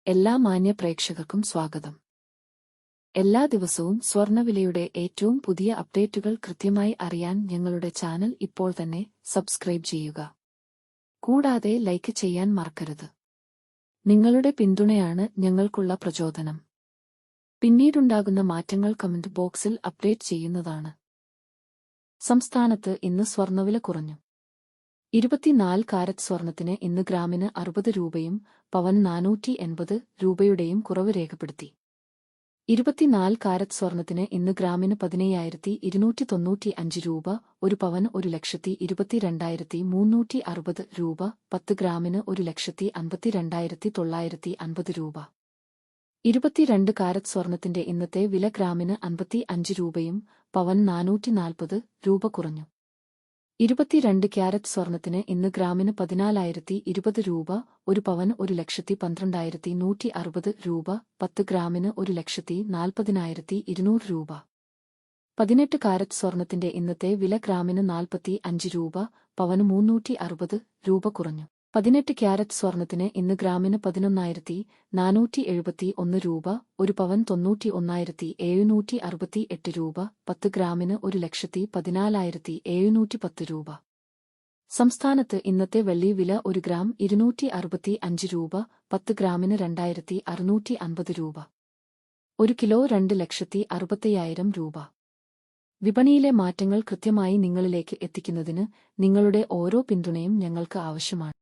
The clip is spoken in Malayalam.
എല്ലാ മാന്യ പ്രേക്ഷകർക്കും സ്വാഗതം. എല്ലാ ദിവസവും സ്വർണ്ണവിലയുടെ ഏറ്റവും പുതിയ അപ്ഡേറ്റുകൾ കൃത്യമായി അറിയാൻ ഞങ്ങളുടെ ചാനൽ ഇപ്പോൾ തന്നെ സബ്സ്ക്രൈബ് ചെയ്യുക. കൂടാതെ ലൈക്ക് ചെയ്യാൻ മറക്കരുത്. നിങ്ങളുടെ പിന്തുണയാണ് ഞങ്ങൾക്കുള്ള പ്രചോദനം. പിന്നീടുണ്ടാകുന്ന മാറ്റങ്ങൾ കമന്റ് ബോക്സിൽ അപ്ഡേറ്റ് ചെയ്യുന്നതാണ്. സംസ്ഥാനത്ത് ഇന്ന് സ്വർണ്ണവില കുറഞ്ഞു. 24 കാരറ്റ് സ്വർണത്തിന് ഇന്ന് ഗ്രാമിന് 60 രൂപയും പവൻ 480 രൂപയുടെയും കുറവ് രേഖപ്പെടുത്തി. 24 കാരറ്റ് സ്വർണത്തിന് ഇന്ന് ഗ്രാമിന് 15,295 രൂപ, ഒരു പവൻ 1,22,360 രൂപ, 10 ഗ്രാമിന് 1,52,950 രൂപ. 22 കാരറ്റ് സ്വർണത്തിന്റെ ഇന്നത്തെ വില ഗ്രാമിന് 55 രൂപയും പവൻ 440 രൂപ കുറഞ്ഞു. 22 ക്യാരറ്റ് സ്വർണത്തിന് ഇന്ന് ഗ്രാമിന് 14,020 രൂപ, ഒരു പവൻ 1,12,160 രൂപ, 10 ഗ്രാമിന് 1,40,200 രൂപ. 18 കാരറ്റ് സ്വർണത്തിന്റെ ഇന്നത്തെ വില ഗ്രാമിന് 45 രൂപ, പവന് 360 രൂപ കുറഞ്ഞു. 18 ക്യാരറ്റ് സ്വർണത്തിന് ഇന്ന് ഗ്രാമിന് 11,471 രൂപ, ഒരു പവൻ 91,768 രൂപ, 10 ഗ്രാമിന് 1,14,710 രൂപ. സംസ്ഥാനത്ത് ഇന്നത്തെ വെള്ളി വില 1 ഗ്രാം 265 രൂപ, 10 ഗ്രാമിന് 2,650 രൂപ. 1 കിലോ 2,65,000 രൂപ. വിപണിയിലെ മാറ്റങ്ങൾ കൃത്യമായി നിങ്ങളിലേക്ക് എത്തിക്കുന്നതിന് നിങ്ങളുടെ ഓരോ പിന്തുണയും ഞങ്ങൾക്ക് ആവശ്യമാണ്.